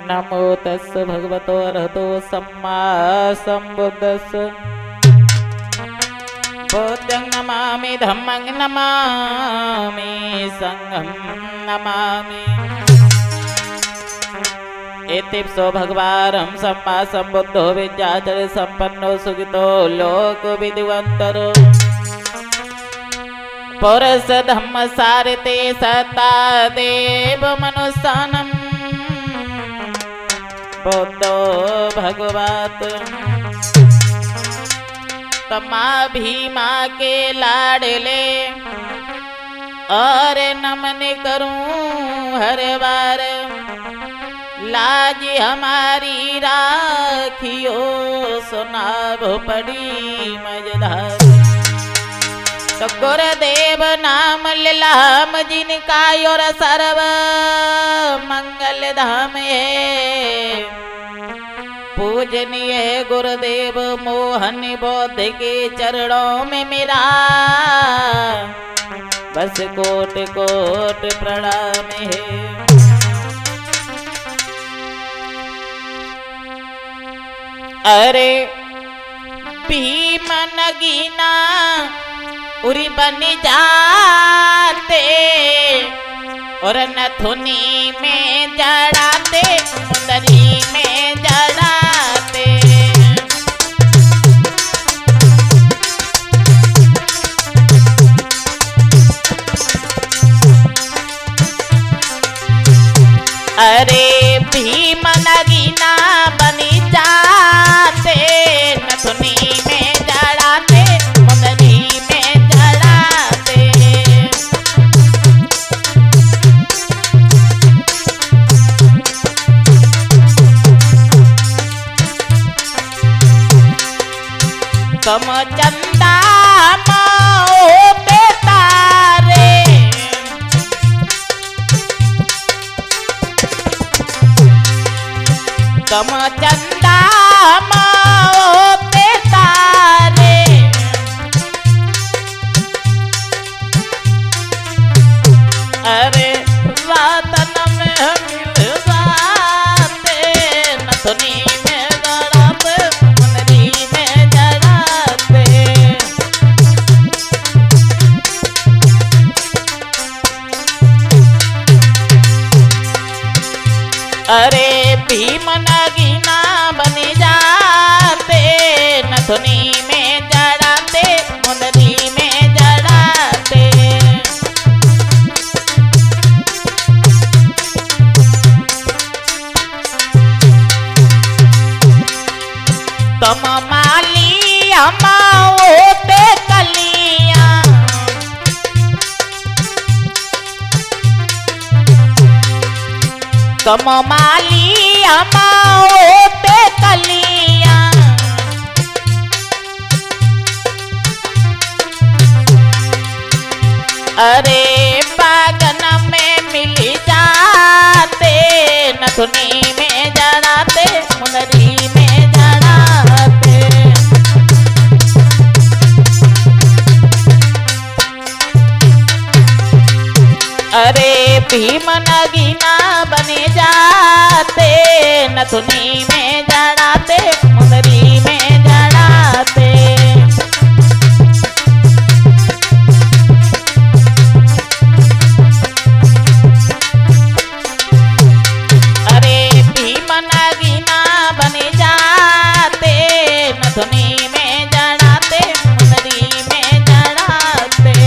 नमो तस् भगवतो अरहतो सम्मा सम्बुद्धस्स। बुद्धं नमामि धम्मं नमामि संघं नमामि। एतेप्सो भगवान् सम्मा सम्बुद्धो विद्याचर संपन्नो सुखितो लोकविद्वन्तरो। पुरुष धम्म सारते सता देव मनुष्यानम्। बुद्धो भगवत तमा भीमा के लाडले और नमन करूं हर बार। लाज हमारी राखियो सुनाभ पड़ी मजधार। तो गुरुदेव नाम लीलाम जिनका और सर्व मंगल धाम है। पूजनीय गुरुदेव मोहन बौद्ध के चरणों में मेरा बस कोट कोट प्रणाम है। अरे भीम नगीना उरी बन जाते और नथुनी में जड़ाते मुंदरी में जड़ाते। अरे भीम नगीना बनी जाते नथुनी में जड़ाते मुंदरी में जड़ाते। कम चंदा माओ पे तारे कम चंदा माओ पे तारे। अरे वातन में मिल जाते नथुनी में जड़ाते मुंदरी में जड़ाते। अरे भीम नगीना बन जाते नथुनी में जड़ाते मुंदरी में जड़ाते। तुम माली अमाओ पे कलियां तुम माली अमाओ पे कलियां। अरे बागन में मिल जाते नथुनी में जड़ाते मुंदरी में जड़ाते। अरे भीम नगीना बने जाते नथुनी में जड़ाते मुंदरी में जड़ाते। अरे भीम नगीना बने जाते नथुनी में जड़ाते मुंदरी में जड़ाते।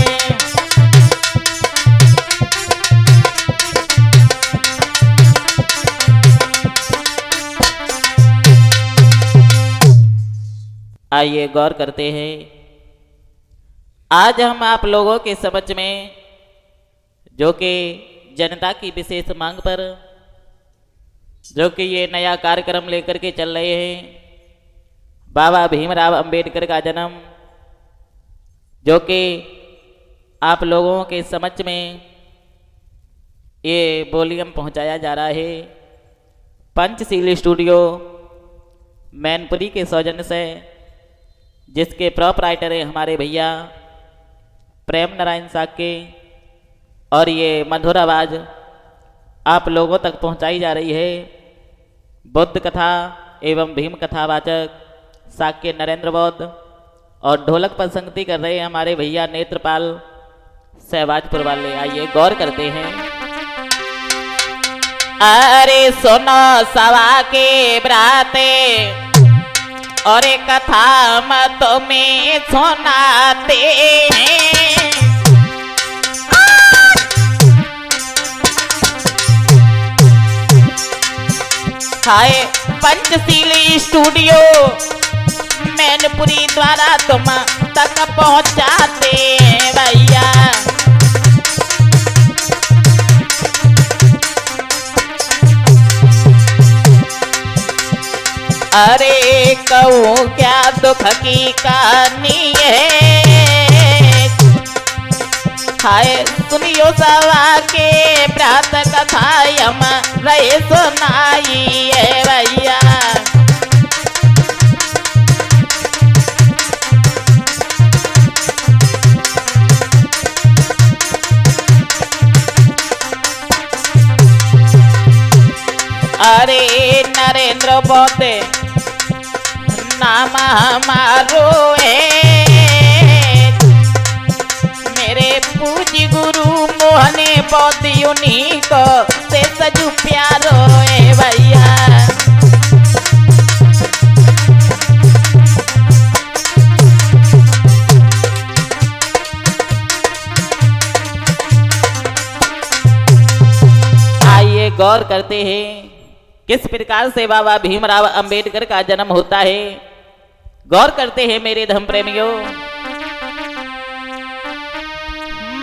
आइए गौर करते हैं। आज हम आप लोगों के समझ में जो कि जनता की विशेष मांग पर जो कि ये नया कार्यक्रम लेकर के चल रहे हैं। बाबा भीमराव अंबेडकर का जन्म जो कि आप लोगों के समझ में ये वॉल्यूम पहुंचाया जा रहा है पंचशील स्टूडियो मैनपुरी के सौजन्य से, जिसके प्रोपराइटर है हमारे भैया प्रेम नारायण साके। और ये मधुर आवाज़ आप लोगों तक पहुंचाई जा रही है बुद्ध कथा एवं भीम कथावाचक साक्य नरेंद्र बौद्ध और ढोलक पर संगति कर रहे हैं हमारे भैया नेत्रपाल सहवाजपुर वाले। आइए गौर करते हैं। अरे सुनो सवा के ब्राते और एक कथा हम तुम्हें सुनाते हैं। हाय पंचशीली स्टूडियो मैनपुरी द्वारा तुम तक पहुंचाते हैं भैया। अरे कहूँ क्या दुख की कहानी है। हाय सुनियो सवा के प्रात कथा हम रहे सुनाई है भैया। अरे नरेंद्र बौद्ध नाम हमारो है। मेरे पूज्य गुरु मोहने बौद्ध उन्हीं को से सजू प्यारो है भैया। आइए गौर करते हैं किस प्रकार से बाबा भीमराव अंबेडकर का जन्म होता है। गौर करते हैं मेरे धर्म प्रेमियों।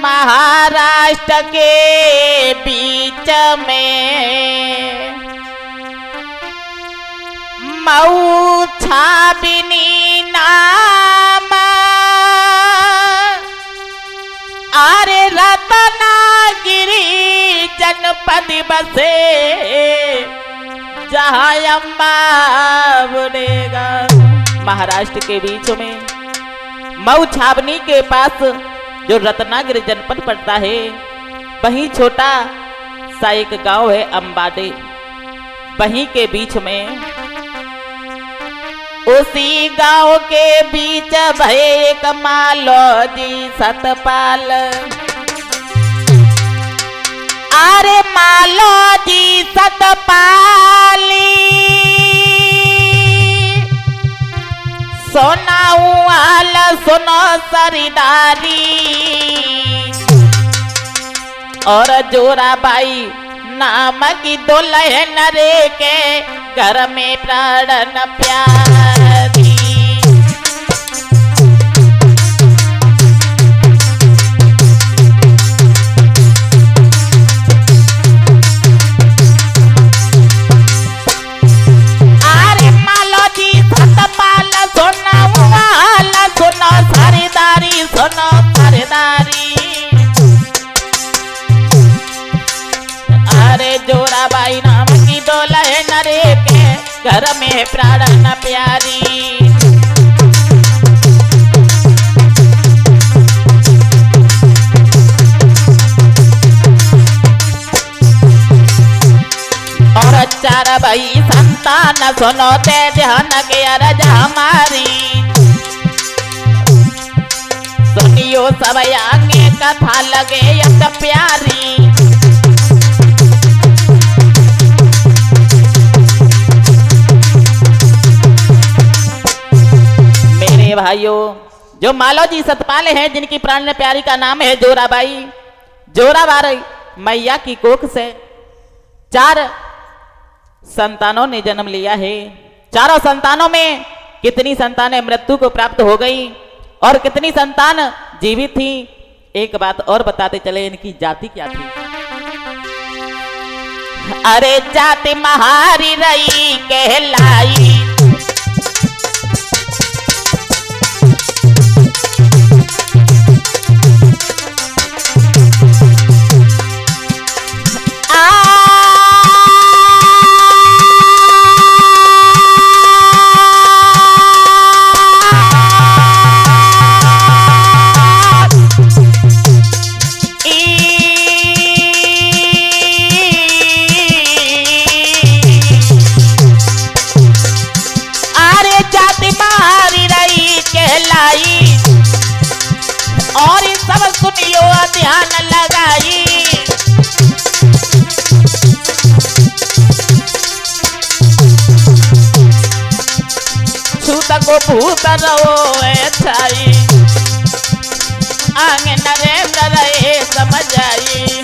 महाराष्ट्र के बीच में मऊ छाबिनी नाम अरे रत्नागिरी जनपद बसे जहाँ अम्बा बुनेगा। महाराष्ट्र के बीच में मऊ छावनी के पास जो रत्नागिरी जनपद पड़ता है वहीं छोटा सा एक गांव है अंबाडे। वहीं के बीच में उसी गांव के बीच भय एक मालोजी सतपाल। अरे मालोजी सतपाली सोनाऊ आल सुनो सरीदारी और जोराबाई नाम की दुल्हन रे के घर में प्राणन प्यारी। सुनो सरदारी अरे जोराबाई नाम की दुल्हन रे के घर में प्राणन प्यारी। और चार भाई संतान सुनो ते ध्यान के अरज हमारी। सुनियो सब आगे कथा लगे यत प्यारी। मेरे भाइयों जो मालोजी सतपाल हैं जिनकी प्राण प्यारी का नाम है जोराबाई। जोराबाई मैया की कोख से 4 संतानों ने जन्म लिया है। चारों संतानों में कितनी संतानें मृत्यु को प्राप्त हो गई और कितनी संतान जीवित थी। एक बात और बताते चले इनकी जाति क्या थी। अरे जाति महारी रही कहलाई। ध्यान लगाई। छूत को भूत रहो छाई, आगे नरेंद्र रहे समझ आई।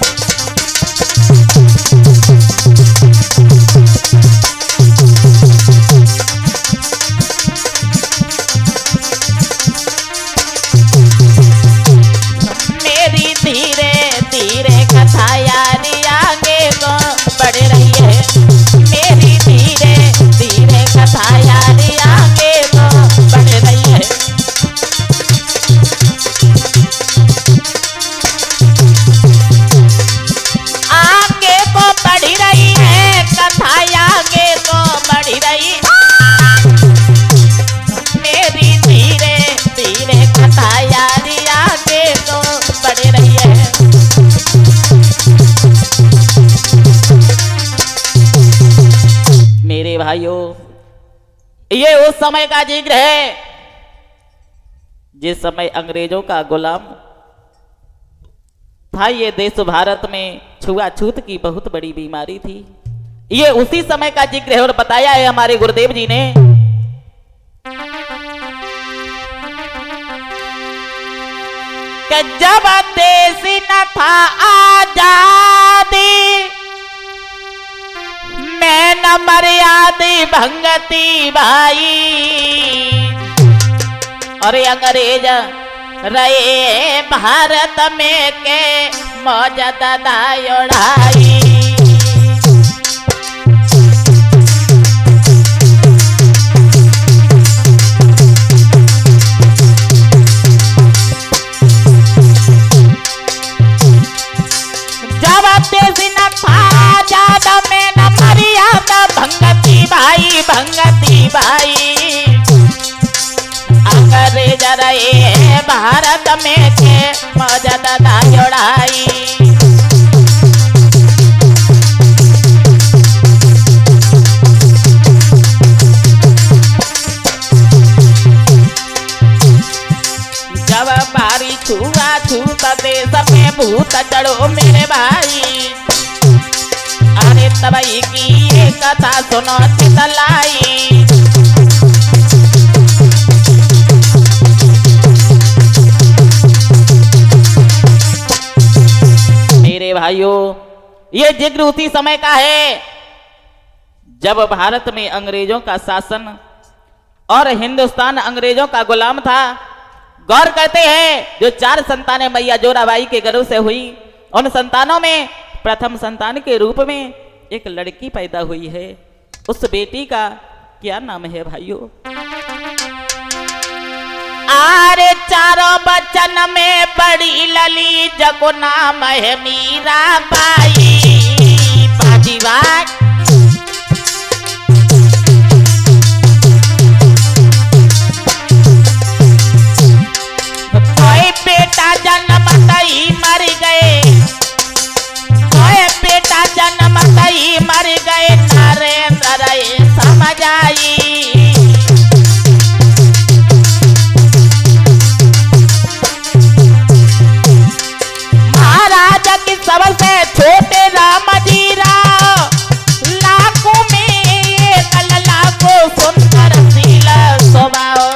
मेरी धीरे धीरे कथा यारी आगे को बढ़ रही है। मेरी धीरे धीरे कथा यारी आगे को बढ़ रही है। आगे को बढ़ रही है कथा आगे को बढ़ रही। मेरी धीरे धीरे कथा यारी आगे को बढ़ रही है। मेरे भाइयों, ये उस समय का जिक्र है जिस समय अंग्रेजों का गुलाम था। ये देश भारत में छुआछूत की बहुत बड़ी बीमारी थी। ये उसी समय का जिक्र है और बताया है हमारे गुरुदेव जी ने। कि जब देश न था आजादी, मैं न मर्यादी भंगती भाई। और अंग्रेज रहे भारत में के मौज दादाई। भंगती भाई भंगती भाई। अंग्रेज रहे भारत में के मौज दादा जोड़ाई। जब बारी छुआ छूत देश में भूत चढ़ो मेरे भाई। अरे तबई की ये कथा सुनो चितलाई। मेरे भाइयों, ये जिक्र उसी समय का है जब भारत में अंग्रेजों का शासन और हिंदुस्तान अंग्रेजों का गुलाम था। गौर करते हैं, जो 4 संतानें मैया जोराबाई के गर्भ से हुई, उन संतानों में प्रथम संतान के रूप में एक लड़की पैदा हुई है। उस बेटी का क्या नाम है भाइयों? आरे चारों बचन में बड़ी लली जगो नाम है मीरा बाई। बाजीवार कोई बेटा जन्मता ही मर गए, कोई बेटा जन्मता ही मर गए। नरेंद्र रहे समझ आई। महाराजा की सबसे छोटे राम जी राव, लाखों में एक लाखों सुंदर शीला स्वभाव।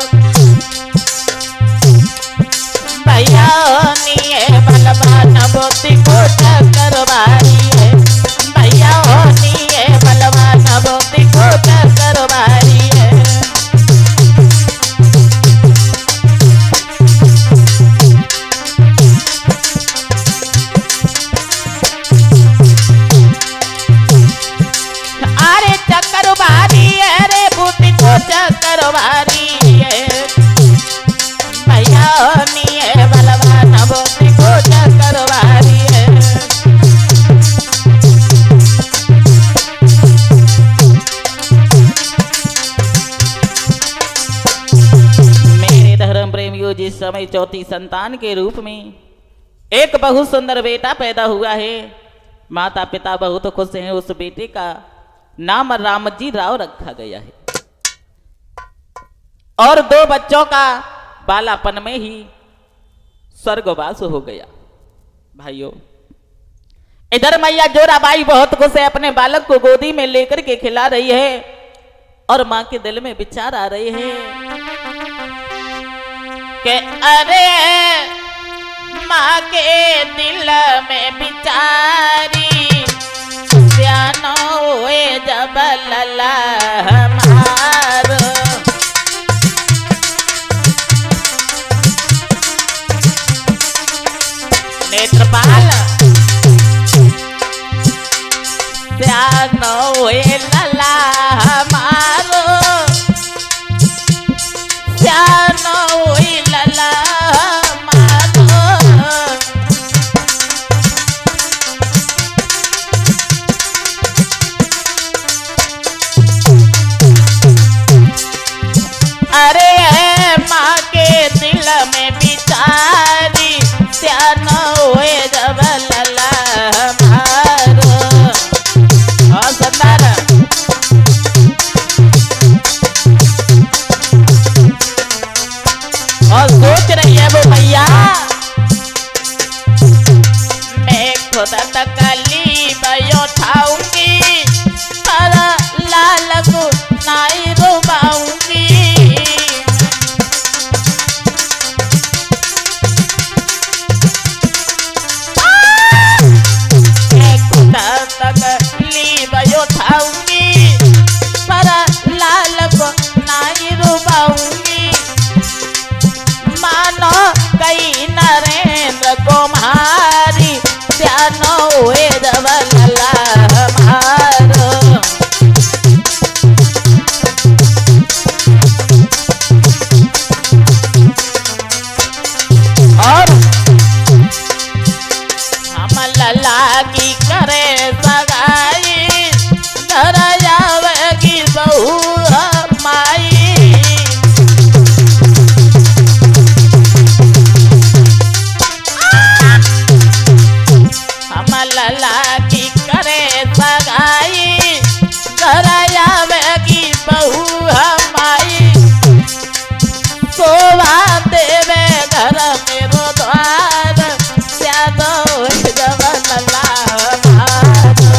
भैया निये बलवान बोती को करवाई है। भैया निये बलवान बोती को करवाई है। अरे चक्रवारी है रे बुद्धि को चक्रवारी है। भैया निये बलवान बुद्धि को चक्रवारी है। मेरे धर्म प्रेमियों, जिस समय चौथी संतान के रूप में एक बहुत सुंदर बेटा पैदा हुआ है, माता पिता बहुत खुश हैं। उस बेटे का नाम रामजी राव रखा गया है और 2 बच्चों का बालापन में ही स्वर्गवास हो गया। भाइयों, इधर मैया जोराबाई बहुत खुश है, अपने बालक को गोदी में लेकर के खिला रही है और मां के दिल में विचार आ रहे हैं कि अरे मां के दिल में बिचारी सियानो हुए जब लला हमारो। नेत्रपाल सियानो हुए लला हमारो, सियानो हुए लला हमारो। अरे माँ के दिल में बिचारी सियानो हुए जब लला हमारो। और सुंदर और सोच रही है वो मैया, मैं खुद तकलीफ उठाऊंगी पर लाल को नहीं रुबाऊंगी। मैं खुद तकलीफ उठाऊंगी पर लाल को नहीं रुबाऊंगी। मानो कई नरेंद्र कुमारी सियानो हुए जब लला हमारो। और हम लला की करे सगाई, घर जावेगी बहू माई। लला की करे सगाई, घर आवेगी बहू हमारी। शोभा देवे घर मेरो द्वार, सियानो जब लला हमारो।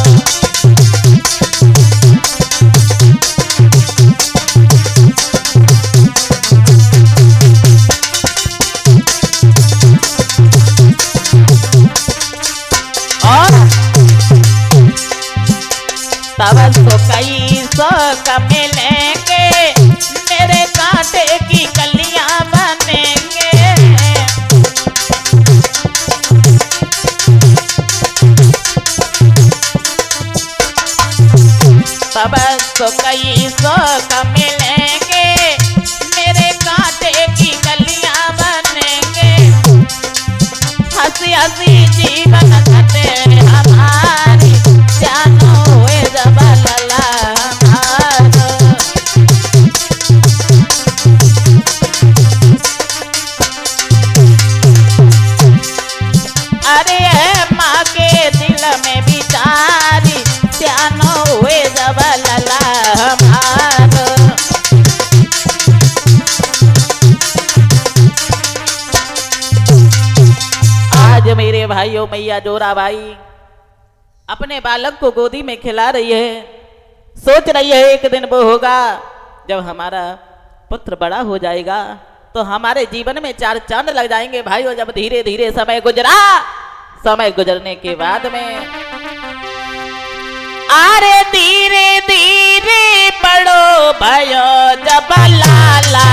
तब तो कई सौ मिलेंगे, मेरे कांटे की कलियां बनेंगे। तब तो कई सौ मिलेंगे, मेरे कांटे की कलियां बनेंगे। हंसी हंसी जीवन कटे हमारी, सियानो हुए जब लला हमारो। अरे माँ के दिल में बिचारी सियानो हुए जब लला हमारो। आज मेरे भाइयों मैया जोराबाई अपने बालक को गोदी में खिला रही है, सोच रही है एक दिन वो होगा जब हमारा पुत्र बड़ा हो जाएगा तो हमारे जीवन में चार चांद लग जाएंगे। भाइयों, जब धीरे धीरे समय गुजरा, समय गुजरने के बाद में अरे धीरे धीरे बड़ो भयो जब लाला।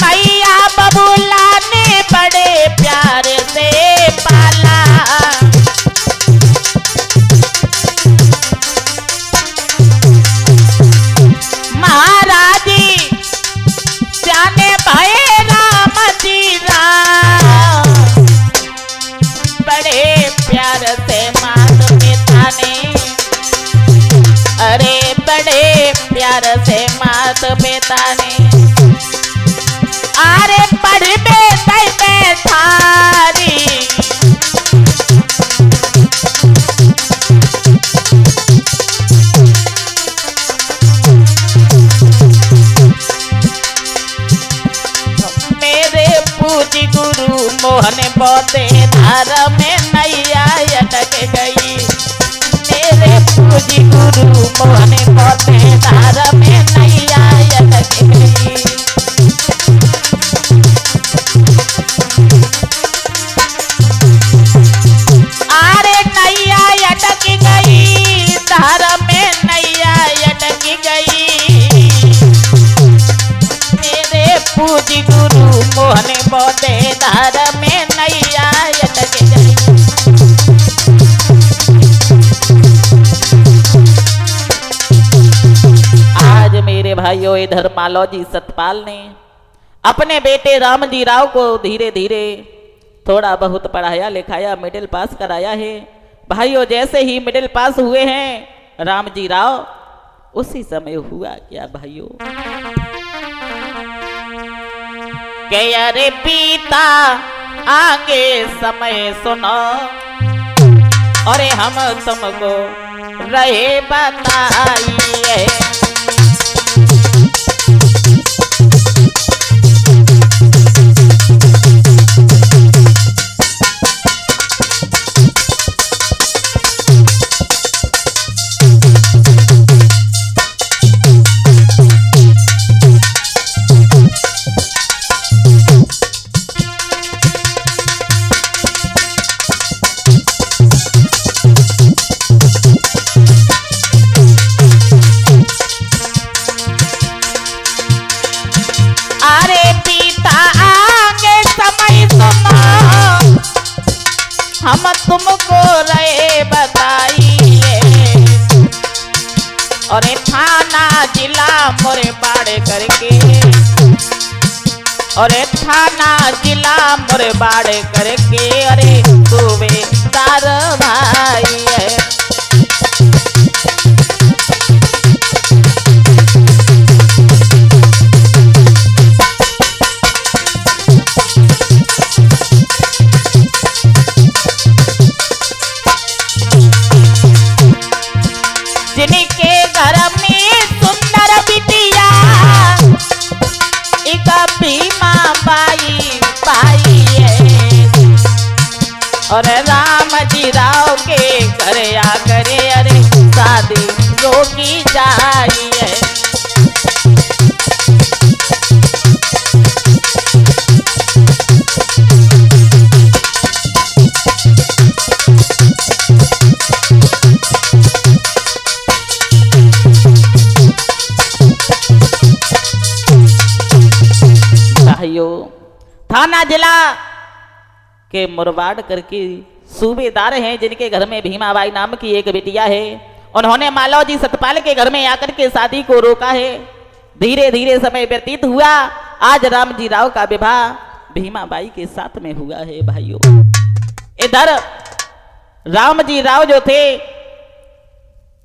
मैया बबूला ने बड़े प्यार से पाला। महाराजी जाने भय राम जी राम, बड़े प्यार से मात पिता ने, अरे बड़े प्यार से मात पिता ने अरे पढ़ में थारी। पूजी गुरु मोहन बोते धार में नैया अटक गई। मेरे पूजी गुरु मोहन बोते धार में नैया अटक गई। अरे नैया अटक गई, धार में नैया अटक गई। मेरे पूजी गुरु मोहन बोते धार में नैया अटक गई। आज मेरे भाइयों इधर मालौजी सतपाल ने अपने बेटे रामजी राव को धीरे धीरे थोड़ा बहुत पढ़ाया लिखाया, मिडिल पास कराया है। भाइयों जैसे ही मिडिल पास हुए हैं रामजी राव, उसी समय हुआ क्या भाइयों, के अरे पिता आगे समय सुनो, अरे हम तुमको रहे बताइए। हम तुमको रहे बताइए, और थाना जिला मोरे बाड़े करके, और थाना जिला मोरे बाड़े करके, अरे सूबेदार भाई है। जिनके घर में सुंदर बिटिया एक भीमा बाई पाई है, और रामजी राव के घर आकर अरे शादी रोकी चाहिए। थाना जिला के मुरबाड़ करके सूबेदार हैं, जिनके घर में भीमाबाई नाम की एक बिटिया है। उन्होंने मालौजी सतपाल के घर में आकर के शादी को रोका है। धीरे धीरे समय व्यतीत हुआ, आज रामजी राव का विवाह भीमाबाई के साथ में हुआ है। भाइयों इधर रामजी राव जो थे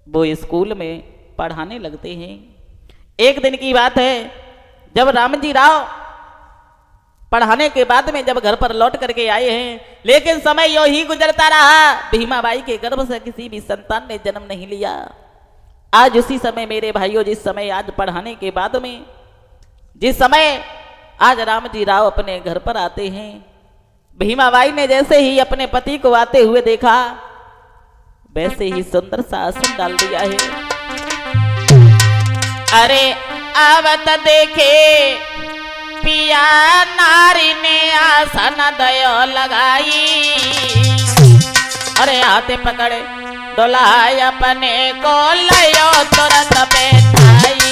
वो स्कूल में पढ़ाने लगते हैं। एक दिन की बात है, जब रामजी राव पढ़ाने के बाद में जब घर पर लौट करके आए हैं, लेकिन समय यो ही गुजरता रहा, भीमाबाई के गर्भ से किसी भी संतान ने जन्म नहीं लिया। आज उसी समय मेरे भाइयों, जिस समय आज पढ़ाने के बाद में जिस समय आज रामजी राव अपने घर पर आते हैं, भीमाबाई ने जैसे ही अपने पति को आते हुए देखा, वैसे ही सुंदर सा आसन डाल दिया है। अरे आवत देखे पिया नारी ने आसन दयो लगाई, अरे हाथे पकड़े डोलाय अपने को लयो तुरंत बैठाई।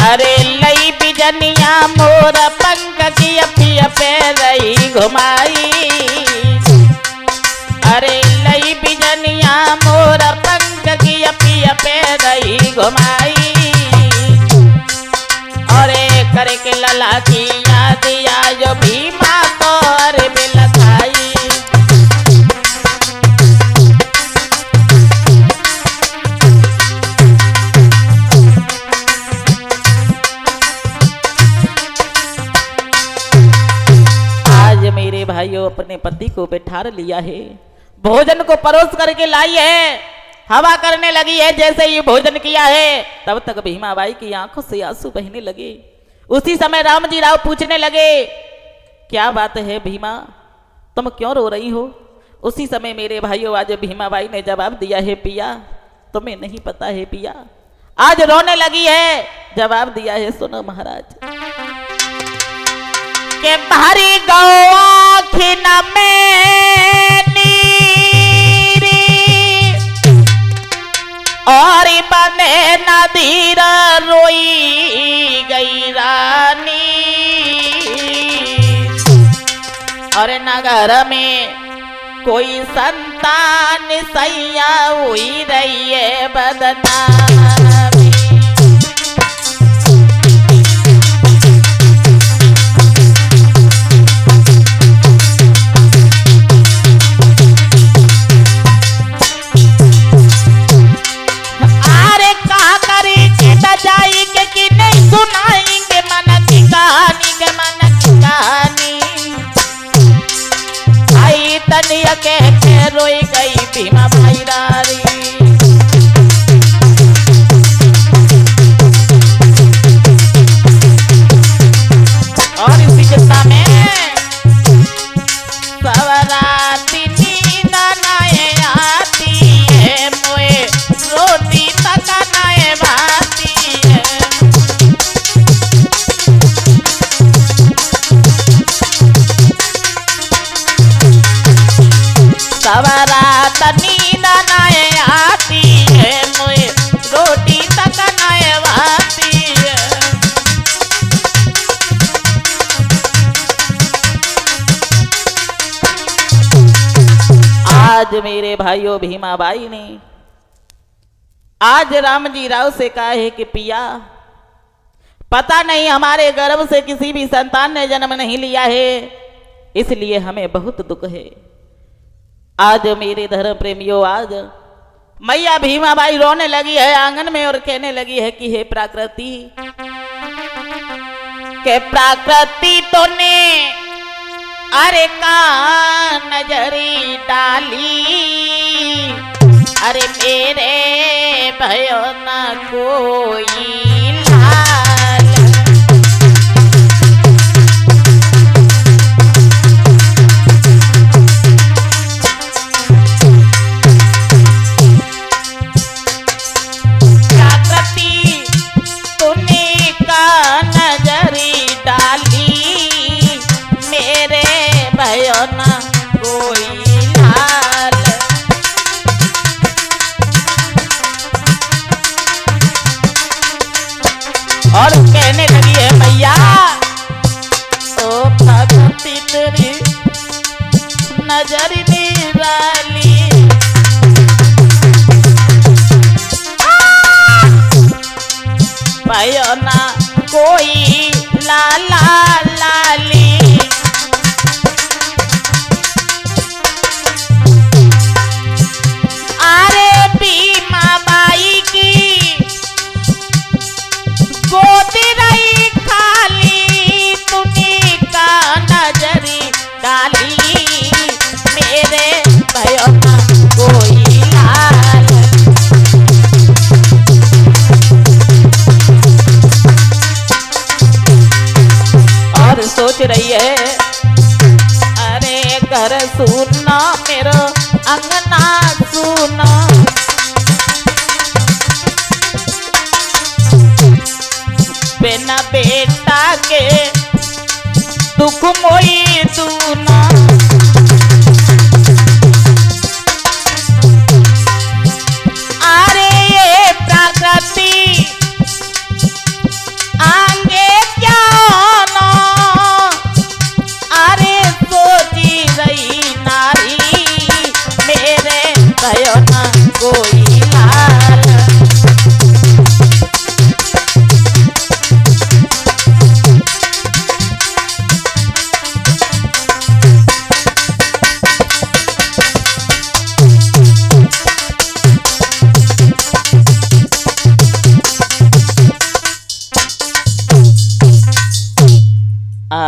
अरे लई बिजनिया मोर पंख की पे रही घुमाई, शीतला की याद आयो भीमा तोर बिलखाई। आज मेरे भाइयों अपने पति को बैठा लिया है, भोजन को परोस करके लाई है, हवा करने लगी है। जैसे ही भोजन किया है तब तक भीमाबाई की आंखों से आंसू बहने लगे। उसी समय रामजी राव पूछने लगे, क्या बात है भीमा, तुम क्यों रो रही हो? उसी समय मेरे भाइयों आज भीमाबाई ने जवाब दिया है, पिया तुम्हें नहीं पता है पिया, आज रोने लगी है। जवाब दिया है, सुनो महाराज के भारी गौ खिना में नीरी और बने नदीर रोई गई रानी। और नगर में कोई संतान सैया हुई रही है बदनामी। जाई के नहीं सुनाएंगे मन की कहानी के मन की कहानी। आई तनिया के रोई गई भीमा भाई रारी। और इसी किस्सा में सवराती नींद नाए आती है मोए रोटी तक नाए भाती। सवरात नींद नाए आती है मोए रोटी तक नाए भाती है। आज मेरे भाइयों भीमाबाई ने आज रामजी राव से कहा है कि पिया पता नहीं हमारे गर्भ से किसी भी संतान ने जन्म नहीं लिया है, इसलिए हमें बहुत दुख है। आज मेरे धर्म प्रेमियों, आज मैया भीमाबाई रोने लगी है आंगन में और कहने लगी है कि हे प्रकृति, के प्रकृति तो ने अरे का नजरी डाली, अरे मेरे भयो न कोई लाल। प्रकृति तूने का नजरी डाली, मेरे भयो न कोई लाल। और कहने लगी है मैया तो प्रकृति तेरी नजर निराली। भयो ना कोई लाला लाली। अरे भीमाबाई की गोदी रही खाली, तूने का नजरी डाली, मेरे भयो ना कोई लाल। और सोच रही है अरे घर सुना मेरा अंगना सुना, बिना बेटा के दुख मोई दूना। अरे ये प्रकृति आगे क्या ना, अरे सोची रही नारी, मेरे भयो ना कोई लाल।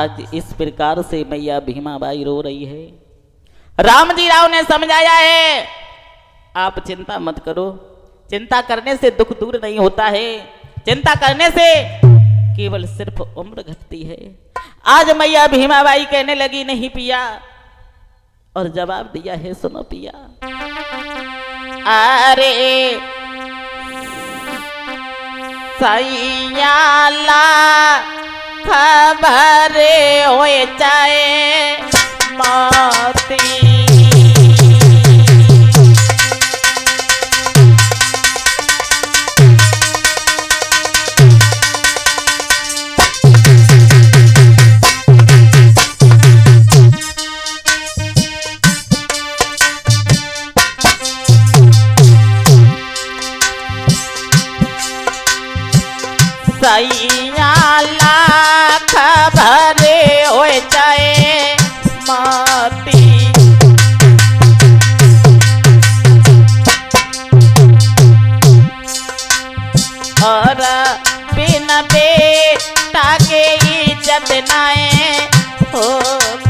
आज इस प्रकार से मैया भीमाबाई रो रही है। राम जी राव ने समझाया है, आप चिंता मत करो, चिंता करने से दुख दूर नहीं होता है, चिंता करने से केवल सिर्फ उम्र घटती है। आज मैया भीमाबाई कहने लगी, नहीं पिया, और जवाब दिया है, सुनो पिया। अरे सैयाला खबर होए जाए मोती, सैयाला खबर हो जाए मोती, और बिना बेटा के इज्जत नाए होती।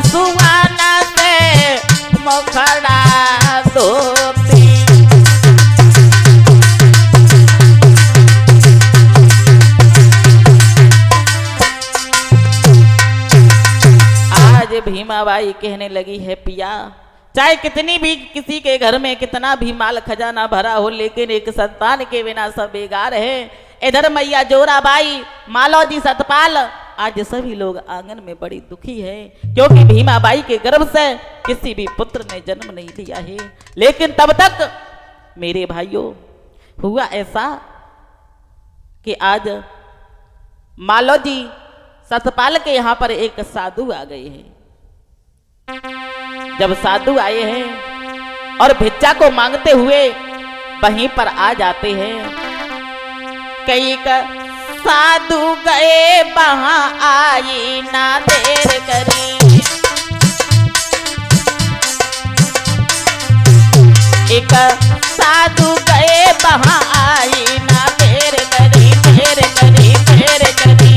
सुहाना से मुखड़ा धोती, आज भीमाबाई कहने लगी है, पिया, चाहे कितनी भी किसी के घर में कितना भी माल खजाना भरा हो, लेकिन एक संतान के बिना सब बेकार है। इधर मैया जोराबाई, मालौजी, सतपाल, आज सभी लोग आंगन में बड़ी दुखी है, क्योंकि भीमाबाई के गर्भ से किसी भी पुत्र ने जन्म नहीं लिया है। लेकिन तब तक मेरे भाइयों हुआ ऐसा कि आज मालौजी, सतपाल के यहाँ पर एक साधु आ गए हैं। जब साधु आए हैं और भिक्षा को मांगते हुए वहीं पर आ जाते हैं, कई का साधु गए वहां आई ना देर करी, एक साधु गए वहां आई ना देर करी, देर करी, देर करी।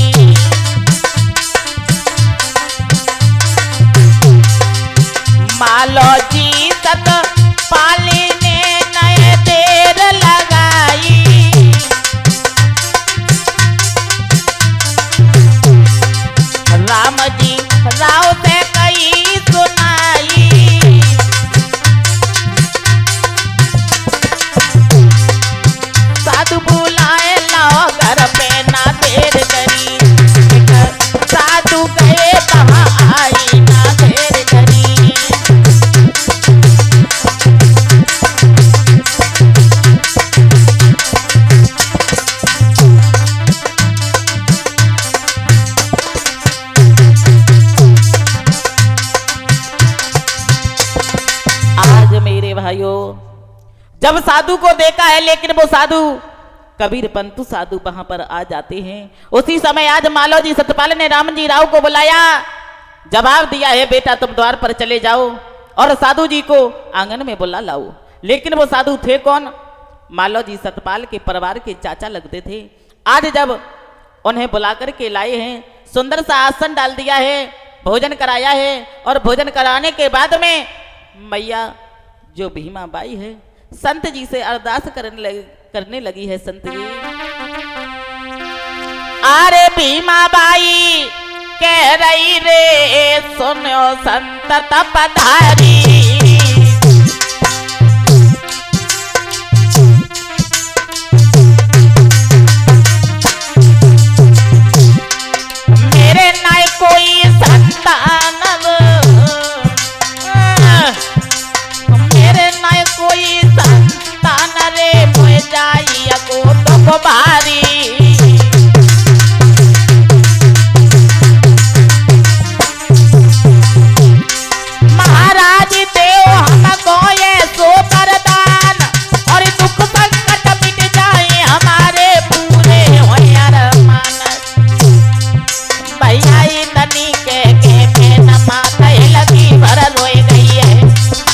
मालौजी सतपाल ने नए देर लगाई, राम जी राव से कई सुनाई, साधु बुलाए लाओ घर पे ना देर करी, साधु गए वहां आई ना देर करी। भाइयों, जब साधु को देखा है, लेकिन वो साधु कबीर पंतु साधु वहां पर आ जाते हैं। उसी समय आज मालौजी सतपाल ने राम जी राव को बुलाया, जवाब दिया है, बेटा तुम द्वार पर चले जाओ और साधु जी को आंगन में बुला लाओ। लेकिन वो साधु थे कौन? मालौजी सतपाल के परिवार के चाचा लगते थे। आज जब उन्हें बुला कर के लाए हैं, सुंदर सा आसन डाल दिया है, भोजन कराया है, और भोजन कराने के बाद में मैया जो भीमाबाई है संत जी से अरदास करने लगी है। संत जी, अरे भीमाबाई कह रही रे, सुनो संत तपधारी, मेरे नाय कोई संतान, मेरे नाय कोई संतान रे, मोए जाइया को तो भारी,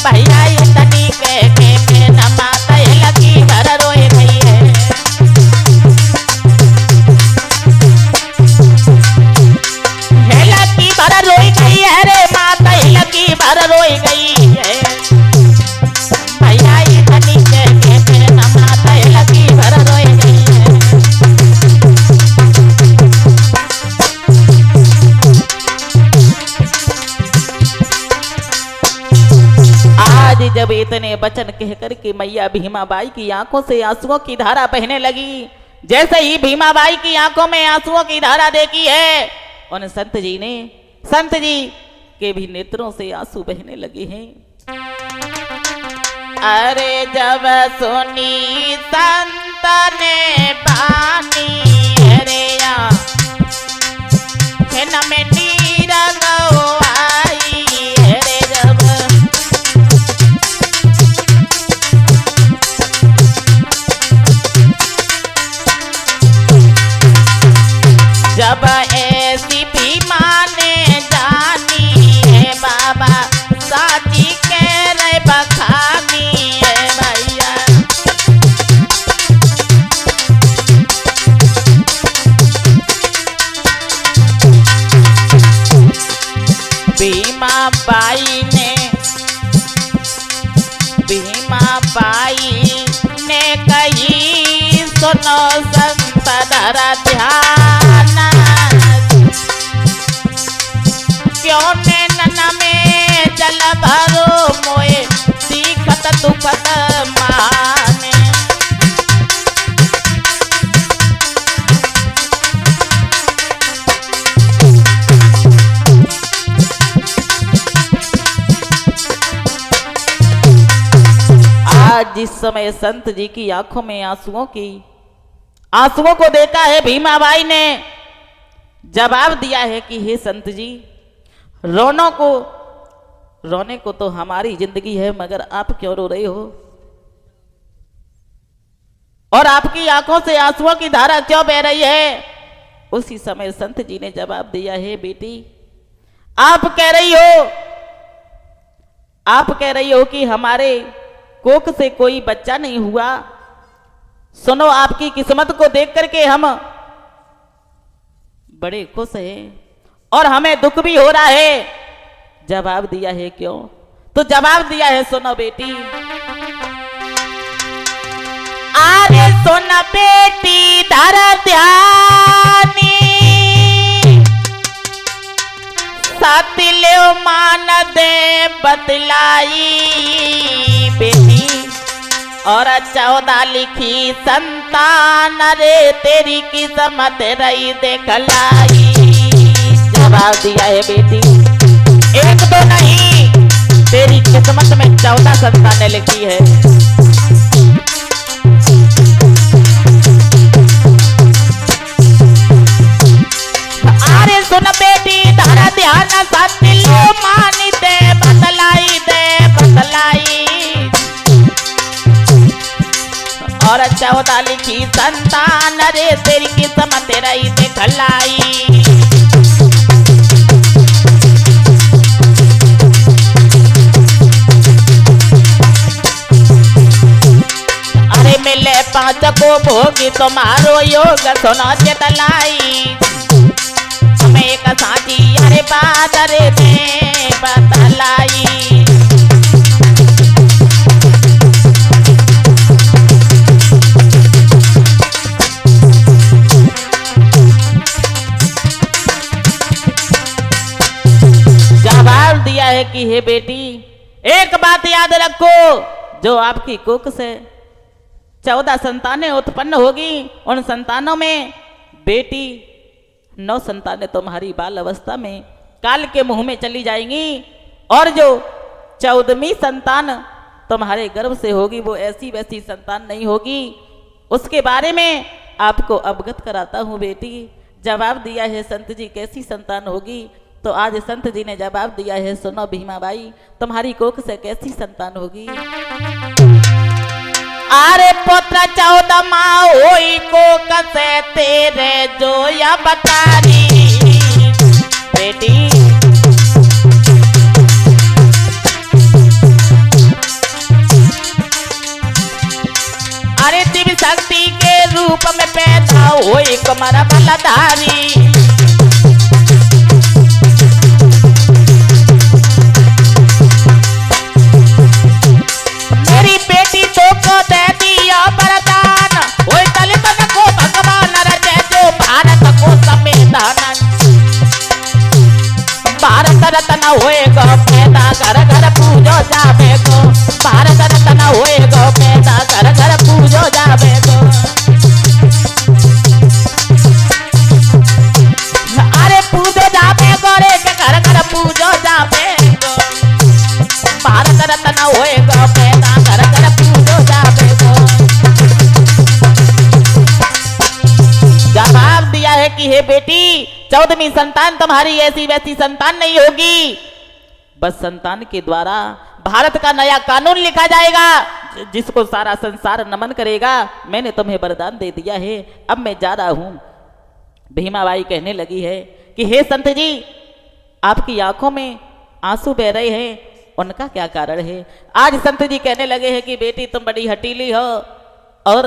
भैया इतनी के मेरा माता लगी भर रोए गई है। लकी भर रोई गई है रे माता लकी भर रोई गई है। भैया इतनी के मेरा माता लकी भर रोई गई है। आज जब इतने वचन कहकर के मैया भीमाबाई की आंखों से आंसुओं की धारा बहने लगी, जैसे ही भीमाबाई की आंखों में आंसुओं की धारा देखी है, उन संत जी के भी नेत्रों से आंसू बहने लगे हैं। अरे जब सुनी संत ने बानी रे में नीर आई रे जब ऐसी भीमा ने जानी है बाबा साची कह रहे बखानी है भैया। भीमा बाई ने कही सुनो संत धरा ध्यान, क्यों नैनन में जल भरो मोए सीखत दुखत माने। आज जिस समय संत जी की आंखों में आंसुओं को देखा है, भीमाबाई ने जवाब दिया है कि हे संत जी, रोने को तो हमारी जिंदगी है, मगर आप क्यों रो रहे हो और आपकी आंखों से आंसुओं की धारा क्यों बह रही है। उसी समय संत जी ने जवाब दिया है, बेटी आप कह रही हो कि हमारे कोख से कोई बच्चा नहीं हुआ। सुनो, आपकी किस्मत को देख करके हम बड़े खुश हैं और हमें दुख भी हो रहा है। जवाब दिया है क्यों? तो जवाब दिया है, सुनो बेटी, अरे सुन बेटी धर ध्यानी, सातिले मान दे बतलाई बेटी, और 14 लिखी संतान रे तेरी किस्मत रही देखलाई। जवाब दिया है बेटी, एक तो नहीं, तेरी किस्मत में 14 संतानें लिखी है। अरे सुन बेटी धारा ध्यान, सातिलो मानी दे बतलाई और 14 लिखी संतान रे तेरी किस्मत रही देखलाई। अरे मिले 5 को भोगी तुम्हारो योग सुनो चतलाई, हमें एक साथी अरे बात रे दे बतलाई। जवाब दिया है कि हे बेटी, एक बात याद रखो, जो आपकी कोख से 14 संतानें उत्पन्न होगी, उन संतानों में बेटी 9 संतानें तुम्हारी बाल अवस्था में काल के मुंह में चली जाएंगी, और जो 14वीं संतान तुम्हारे गर्भ से होगी वो ऐसी वैसी संतान नहीं होगी। उसके बारे में आपको अवगत कराता हूँ बेटी। जवाब दिया है संत जी कैसी संतान होगी, तो आज संत जी ने जवाब दिया है, सुनो भीमाबाई, तुम्हारी कोख से कैसी संतान होगी। अरे पुत्र 14 माँ होई कोख से तेरे जो या बतारी बेटी। कमर बलधारी। मेरी बेटी तो को दे दिया वरदान, ओए दलितन को भगवान रचे जो भारत को संविधान। भारत रत्न होएगा पैदा घर घर पूजो जावे को, भारत रत्न होएगा पैदा घर घर पूजो जावे को। अरे पूजो जावे को रे के घर घर पूजो जावे को, भारत रत्न होएगा पैदा घर घर पूजो जावे को। जवाब दिया है कि हे बेटी 14वीं संतान तुम्हारी ऐसी वैसी संतान नहीं होगी, बस संतान के द्वारा भारत का नया कानून लिखा जाएगा जिसको सारा संसार नमन करेगा। मैंने तुम्हें वरदान दे दिया है, अब मैं जा रहा हूं। भीमाबाई कहने लगी है कि हे संत जी, आपकी आंखों में आंसू बह रहे हैं, उनका क्या कारण है? आज संत जी कहने लगे हैं कि बेटी तुम बड़ी हटीली हो, और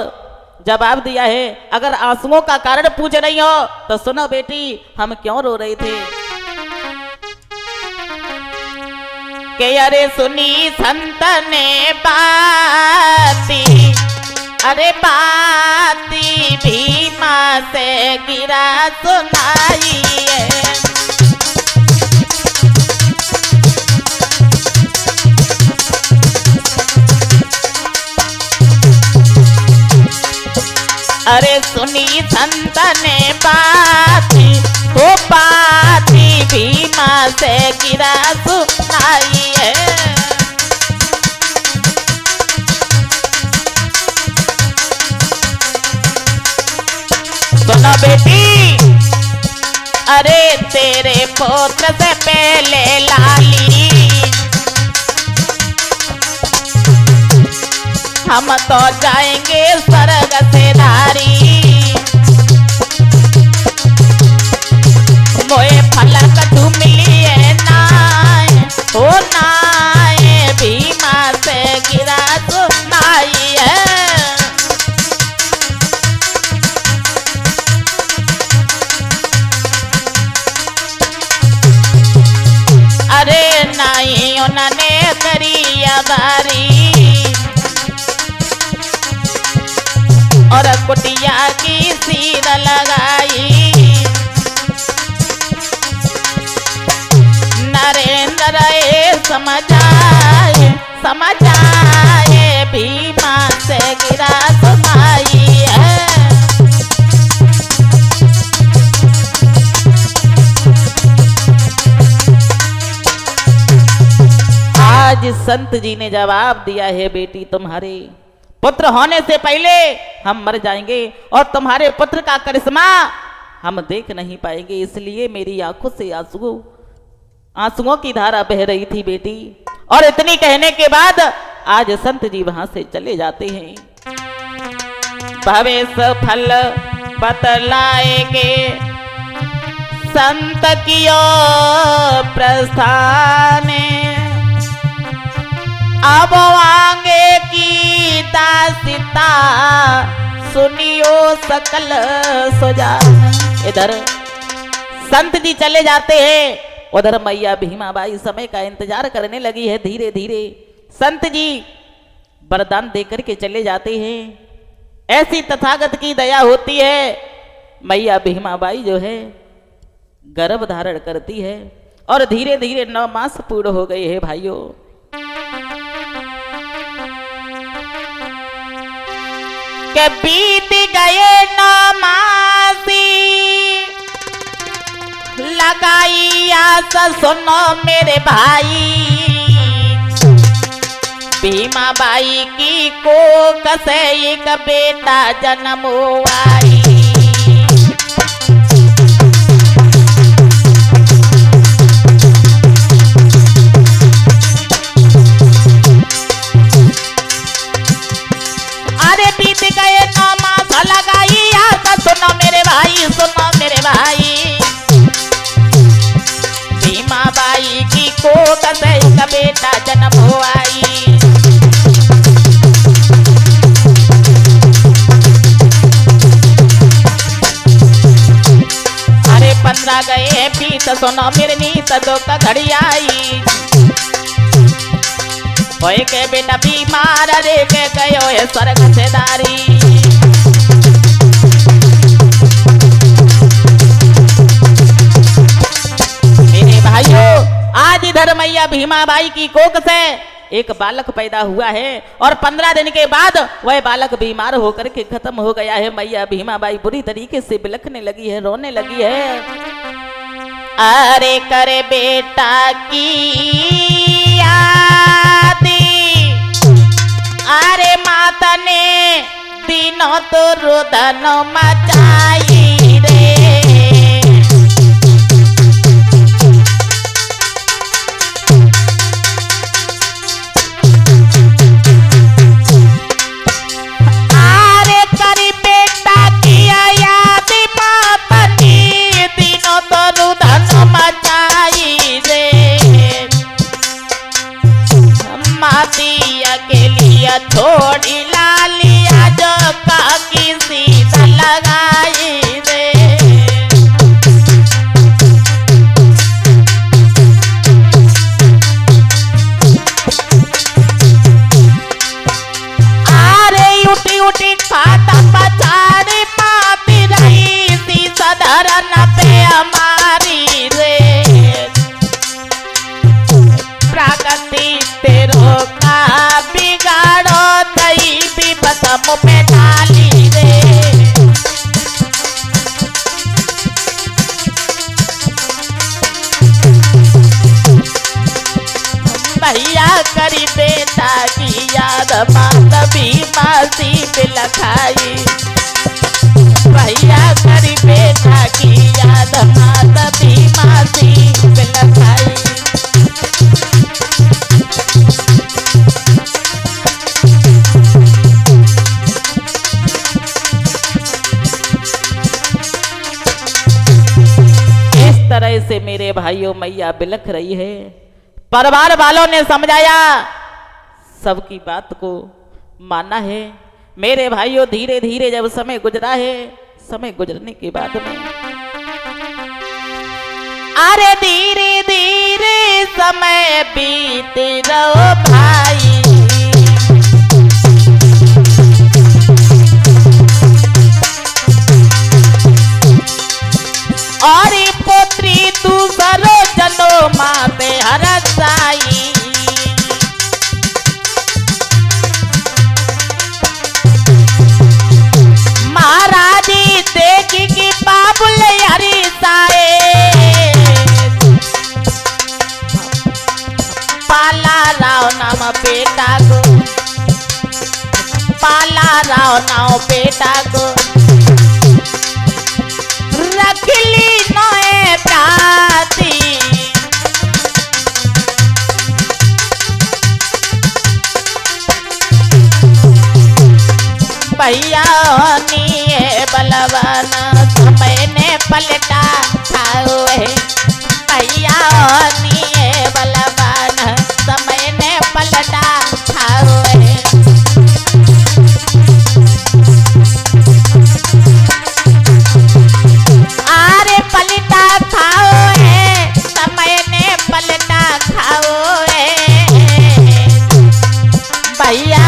जवाब दिया है अगर आंसुओं का कारण पूछ रही हो तो सुनो बेटी, हम क्यों रो रहे थे। के अरे सुनी संत ने बाती, अरे बाती भीमा से गिरा सुनाई है। अरे सुनी संत ने बाती, वो बाती भीमा से गिरा सुनाई है। सुनो बेटी, अरे तेरे पुत्र से पहले लाली, हम तो जाएंगे स्वर्ग से धारी। मोए फलक मिली है नाय, ओ नाय भीमा से गिरा सुनाई है। अरे नाई उन्होंने करी बारी, और कुटिया की सीर लगाई। नरेंद्र समझाए समझाए भीमा से गिरा सुनाई है। आज संत जी ने जवाब दिया है बेटी तुम्हारे पुत्र होने से पहले हम मर जाएंगे और तुम्हारे पुत्र का करिश्मा हम देख नहीं पाएंगे, इसलिए मेरी आंखों से आंसुओं की धारा बह रही थी बेटी। और इतनी कहने के बाद आज संत जी वहां से चले जाते हैं। भवेश फल बतलाएंगे संत कियो प्रस्थाने, अब आगे की दासिता सुनियो सकल सुजान। इधर संत जी चले जाते हैं, उधर मैया भीमाबाई समय का इंतजार करने लगी है। धीरे धीरे संत जी वरदान देकर के चले जाते हैं। ऐसी तथागत की दया होती है, मैया भीमाबाई जो है गर्भ धारण करती है और धीरे धीरे 9 मास पूर्ण हो गए हैं भाइयों। के बीत गए 9 मासी, लगाई आस सुनो मेरे भाई, भीमाबाई की को कसे एक बेटा जन्म आई। अरे बीत गए 9 मास, लगाई आस सुनो मेरे भाई, सुनो मेरे भाई, भीमाबाई की को कसे एक बेटा जन्म आई। नीत सुनो मेरे नीत दुख घड़ी आई। होए के बेटा बीमार रे के गयो है स्वर्ग से दारी। मेरे भाइयों आज इधर मैया भीमा बाई की कोख से एक बालक पैदा हुआ है और 15 दिन के बाद वह बालक बीमार होकर के खत्म हो गया है। मैया भीमा बाई बुरी तरीके से बिलखने लगी है, रोने लगी है। अरे करे बेटा की याद, अरे माता ने दिनों तो रुदन मचाई रे। अरे करी बेटा किया याद माता ने दिनों तो रुदन मचाई रे। मातिया के लिए थोड़ी लालिया जो का किसी से लगाई रे। अरे उठी उठी खाता पछाड़ी पाती रही थी सधरन पे हमारी रे। प्रगति तेरो का बिगाड़ो दई भी बसम पे डाली रे। भैया करी बेटा की याद मात भी मासी बिलखाई। भैया करी बेटा की याद मात भी मासी बिलखाई। तरह से मेरे भाइयों मैया बिलख रही है। परिवार वालों ने समझाया, सबकी बात को माना है। मेरे भाइयों धीरे धीरे जब समय गुजरा है, समय गुजरने के बाद में अरे धीरे धीरे समय बीते रहो भाई। और पुत्री तू सरो जनो माते हरसाई। महाराजी देखी कि बाबुल हरी साए। पाला राव नाम बेटा को, पाला राव नाम बेटा को रखली नोए प्राती। भैया नीए बलवान समय ने पलटा खाओ है। भैया नीए बलवान समय ने पलटा खाओ है। पलटा खाओ है समय ने पलटा खाओ है। भैया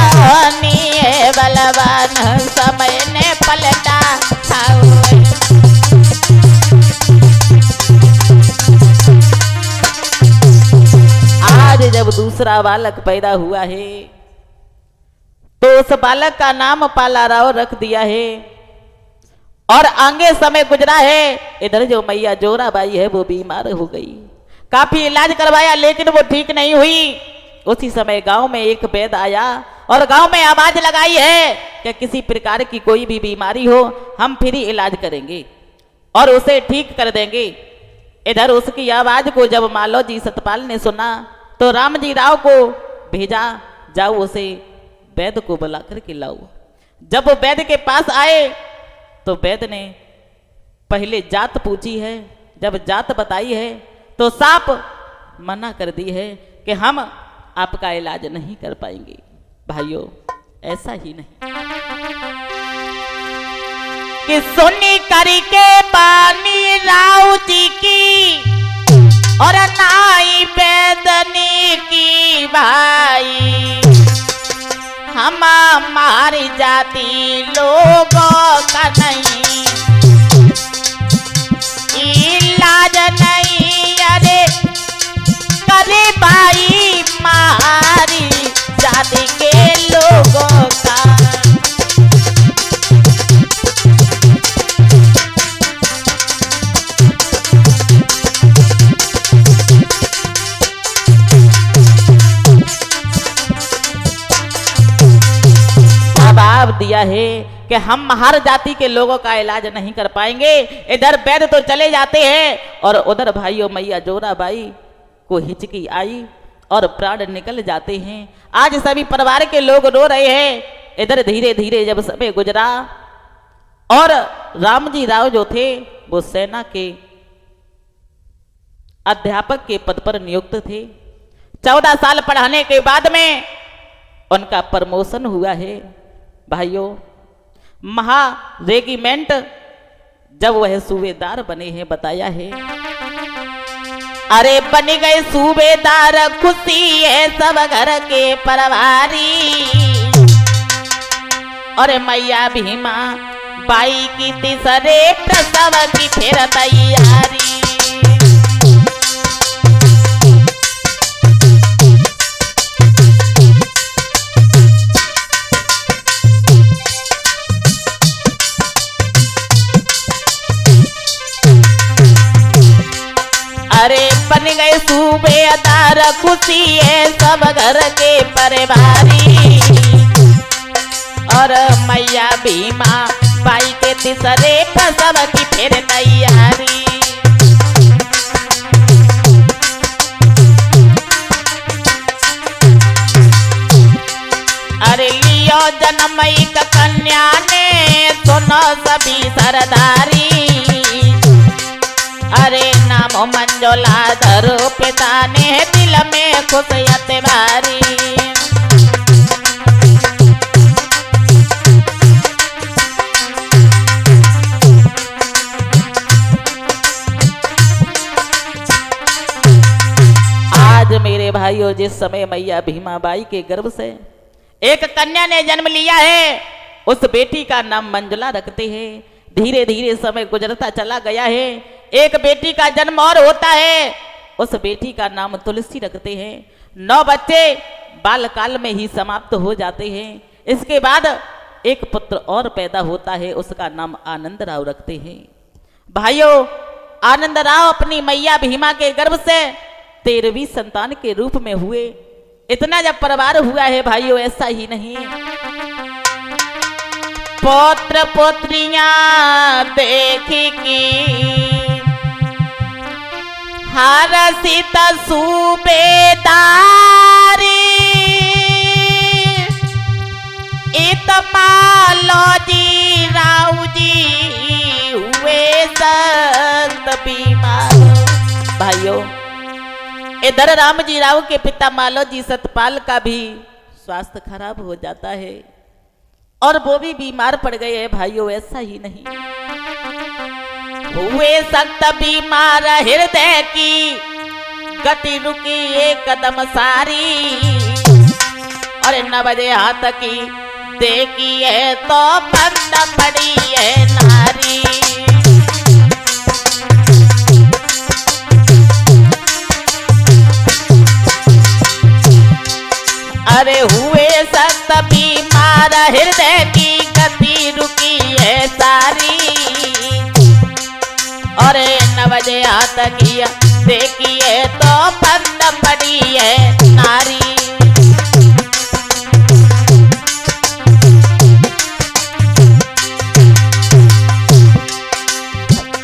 नीए बलवान समय ने पलटा खाओ है। आज जब दूसरा बालक पैदा हुआ है तो उस बालक का नाम पाला राव रख दिया है। और आगे समय गुजरा है, इधर जो मैया जोराबाई है वो बीमार हो गई। काफी इलाज करवाया लेकिन वो ठीक नहीं हुई। उसी समय गांव में एक वैद्य आया और गांव में आवाज लगाई है कि किसी प्रकार की कोई भी बीमारी हो हम फ्री इलाज करेंगे और उसे ठीक कर देंगे। इधर उसकी आवाज को जब मालोजी सतपाल ने सुना तो रामजी राव को भेजा, जाओ उसे वैद्य को बुला करके लाओ। जब वो वैद्य के पास आए तो वैद्य ने पहले जात पूछी है। जब जात बताई है तो साफ मना कर दी है कि हम आपका इलाज नहीं कर पाएंगे। भाइयों ऐसा ही नहीं कि सुनी करके पानी राव जी की और नाई बेदनी की भाई हम हमारी जाति लोगों का नहीं इलाज नहीं। अरे करे भाई हमारी जाति के लोगों का। जवाब दिया है कि हम हर जाति के लोगों का इलाज नहीं कर पाएंगे। इधर वैद्य तो चले जाते हैं और उधर भाइयों मैया जोराबाई को हिचकी आई और प्राण निकल जाते हैं। आज सभी परिवार के लोग रो रहे हैं। इधर धीरे धीरे जब समय गुजरा और रामजी राव जो थे वो सेना के अध्यापक के पद पर नियुक्त थे। 14 साल पढ़ाने के बाद में उनका प्रमोशन हुआ है। भाइयों महा रेगिमेंट जब वह सूबेदार बने हैं बताया है। अरे बन गए सूबेदार खुशी है सब घर के परवारी। और मैया भीमा बाई की तीसरे प्रसव की फिर तैयारी। अरे बन गए सूबेदार खुशी है सब घर के परिवारी। और मैया भीमा बाई के तीसरे प्रसव की फिर तैयारी। अरे लियो जन्म एक कन्या ने सुनो सभी सरदारी। अरे नाम मंजोला धरो पिता ने दिल में खुशियत भारी। आज मेरे भाइयों जिस समय मैया भीमाबाई के गर्भ से एक कन्या ने जन्म लिया है उस बेटी का नाम मंजुला रखते हैं। धीरे धीरे समय गुजरता चला गया है। एक बेटी का जन्म और होता है उस बेटी का नाम तुलसी रखते हैं। 9 बच्चे बालकाल में ही समाप्त हो जाते हैं। इसके बाद एक पुत्र और पैदा होता है उसका नाम आनंद राव रखते हैं। भाइयों आनंद राव अपनी मैया भीमा के गर्भ से 13वीं संतान के रूप में हुए। इतना जब परिवार हुआ है भाइयों ऐसा ही नहीं पौत्र पुत्रियां देखी की हर्षित सूबेदारी। इतमालो जी राव जी हुए संत बीमार। भाइयों इधर रामजी राव के पिता मालोजी सतपाल का भी स्वास्थ्य खराब हो जाता है और वो भी बीमार पड़ गए हैं। भाइयों ऐसा ही नहीं हुए सख्त बीमार हृदय की गति रुकी एक कदम सारी। और 9 बजे हाथ की देखी है तो बंद पड़ी है नारी। अरे हुए सख्त बीमार हृदय की गति रुकी है सारी। और 9 बजे हाथ किया देखिए तो बंद पड़ी है नारी।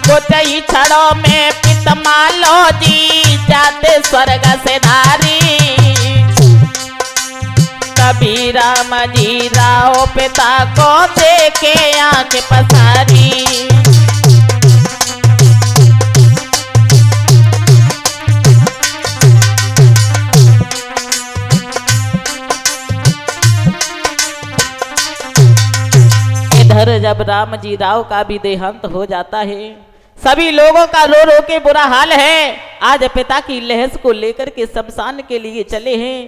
कुछ ही क्षणों में पितमालो जी जाते स्वर्ग से धारी। कभी राम जी राव पिता को देखे आंख पसारी। इधर जब राम जी राव का भी देहांत हो जाता है सभी लोगों का रो रो के बुरा हाल है। आज पिता की लहस को लेकर के शमशान के लिए चले हैं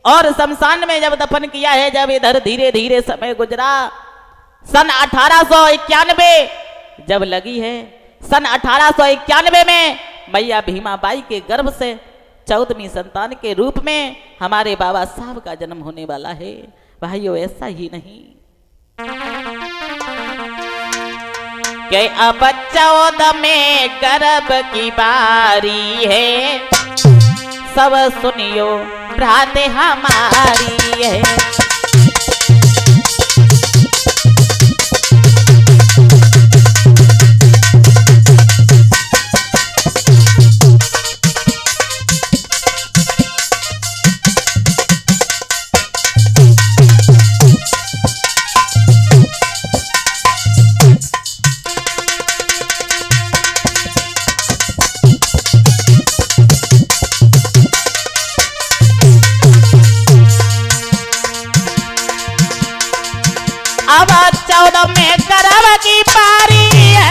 और शमशान में जब दफन किया है, जब इधर धीरे धीरे समय गुजरा, सन 1891 जब लगी है, सन 1891 में मैया भीमाबाई के गर्भ से 14वीं संतान के रूप में हमारे बाबा साहब का जन्म होने वाला है। भाइयों ऐसा ही नहीं कि अब 14 में गर्भ की बारी है, सब सुनियो भ्राते हमारी है। अब 14 में गर्भ की पारी है,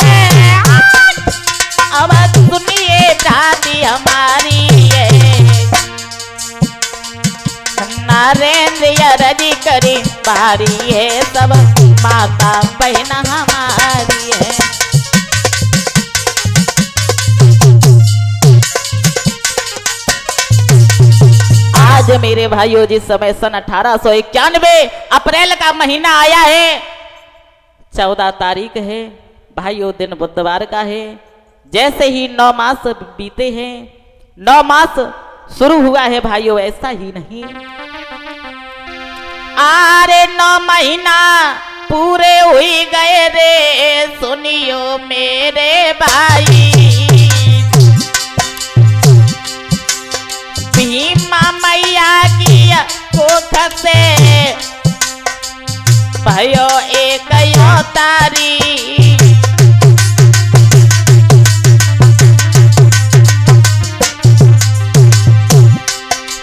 अब सुनिए दादी हमारी है। नरेंद्र रजी करी बारी है, सब माता बहन हमारी है। आज मेरे भाइयों जिस समय सन 1891 अप्रैल का महीना आया है, 14 तारीख है भाइयों, दिन बुधवार का है। जैसे ही 9 मास बीते हैं, 9 मास शुरू हुआ है भाइयों, ऐसा ही नहीं, अरे 9 महीना पूरे हुई गए रे, सुनियो मेरे भाई। भीमा मैया की कोख से भयो एक तारी,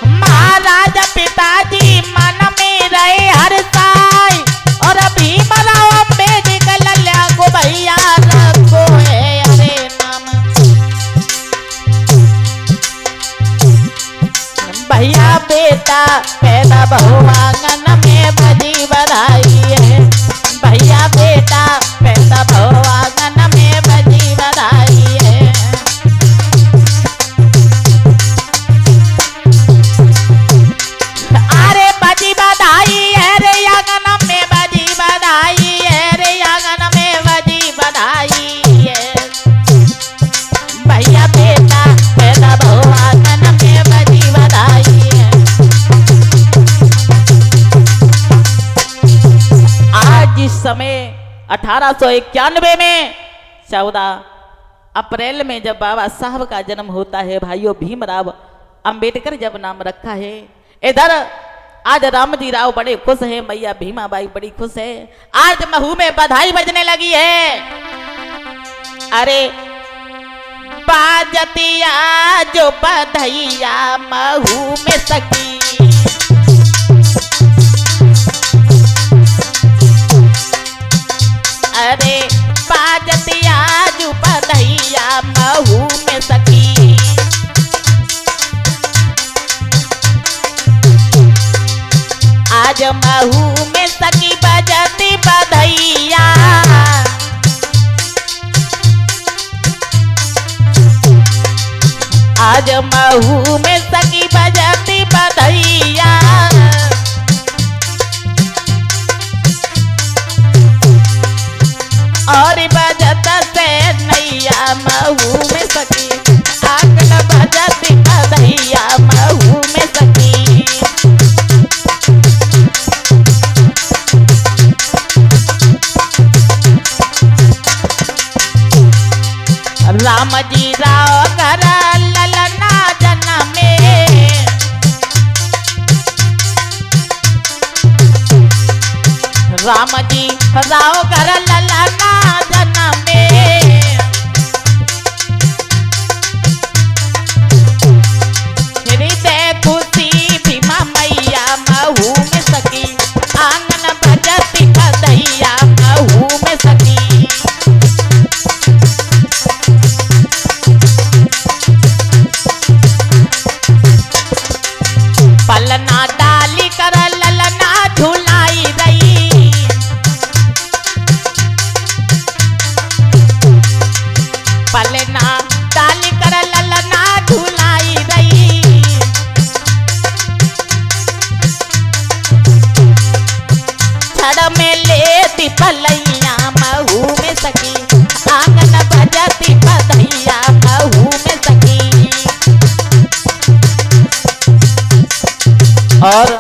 महाराज पिताजी मन में रहे हर साई, और भीमराव अम्बेडकर को भैया रखो है अरे नाम। भैया बेटा पैदा बहुआंगन में बजी बधाई है, भैया बेटा पैदा बहुआंगन में बजी बधाई है। अरे बजी बधाई है रे आंगन में बजी बधाई है रे, आंगन में बजी बधाई है। भैया बेटा पैदा बहुआंगन में बजी बधाई है। आज जिस समय 1891 में 14 अप्रैल में जब बाबा साहब का जन्म होता है भाइयों, भीमराव अंबेडकर जब नाम रखा है, इधर आज रामजी राव बड़े खुश हैं, मैया भीमाबाई बड़ी खुश है। आज महू में बधाई बजने लगी है। अरे बाजतिया जो बधैया महू में सकी, अरे बाजतिया जो बधैया महू में सकी। आज महू में सकी बजती बधैया, आज महू में सकी बजती बधैया। और बजत से नैया महू में सकी, आंगन बजती बधैया महू में सकी। राम जी राव कर ललना जनमे, राम जी राव कर ललना जनमे। हृदय खुशी भीमा मैया महू में सकी, आंगन बजती बधैया महू में सकी। पलना डाली कर ललना झुलाई रही, पलना डाली कर ललना झुलाई रही। छड़ में लेती पलैया महू में सखी, आंगन बजती बधैया महू में सखी। और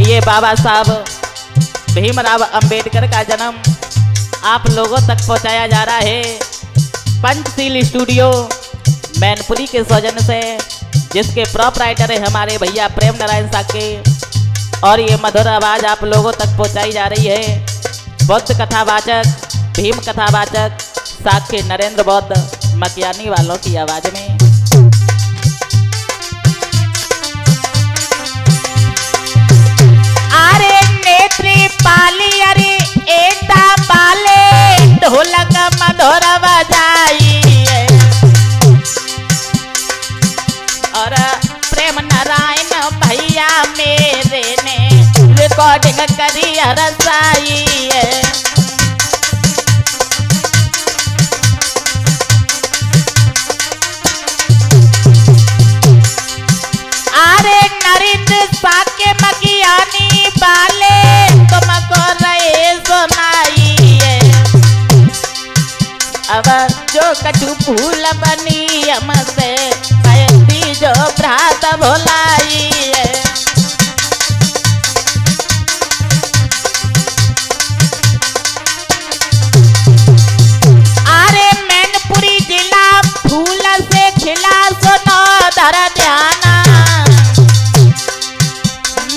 ये बाबा साहब भीमराव अंबेडकर का जन्म आप लोगों तक पहुंचाया जा रहा है पंचशील स्टूडियो मैनपुरी के सौजन्य से, जिसके प्रोपराइटर है हमारे भैया प्रेम नारायण साके। और ये मधुर आवाज आप लोगों तक पहुंचाई जा रही है बौद्ध कथावाचक, भीम कथावाचक साके नरेंद्र बौद्ध मकियानी वालों की आवाज में। अरे नेत्री पाली अरे एटा पाले ढोलक मधुर बजाई, और प्रेम नारायण भैया मेरे ने रिकॉर्डिंग करी रसाई। अरे नरेंद्र साके मकियानी वाले तुमको रहे सुनाई, अब जो कछु फूल बनी हमसे कहती जो भ्रात भोलाई। अरे मैनपुरी जिला फूल से खिला सुनो धर ध्याना,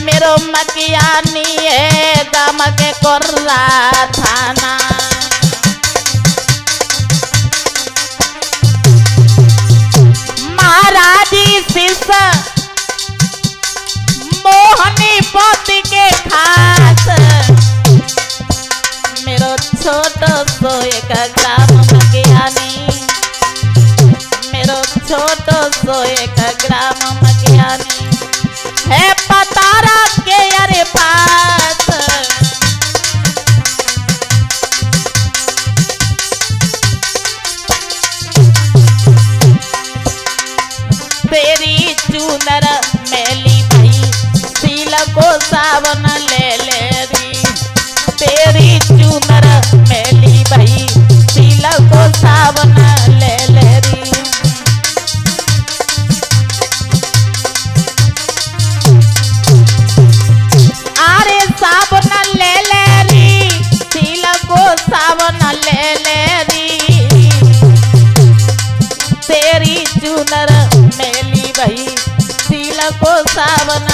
मेरो मकियानी है दम के कोर्रा थाना। महाराजी शिष्य मोहनी पोती के खास, मेरो छोटो सो एक ग्राम मकियानी, मेरो छोटो सो एक ग्राम मकियानी है पतारा के अरे पास। तेरी चूनर मैली भई सील को सावन ले ले री, तेरी चूनर मैली भई सील को सावन ले ले री। अरे सावन ले ले री सील को सावन ले ले री, तेरी चूनर मैली भई सील को सावन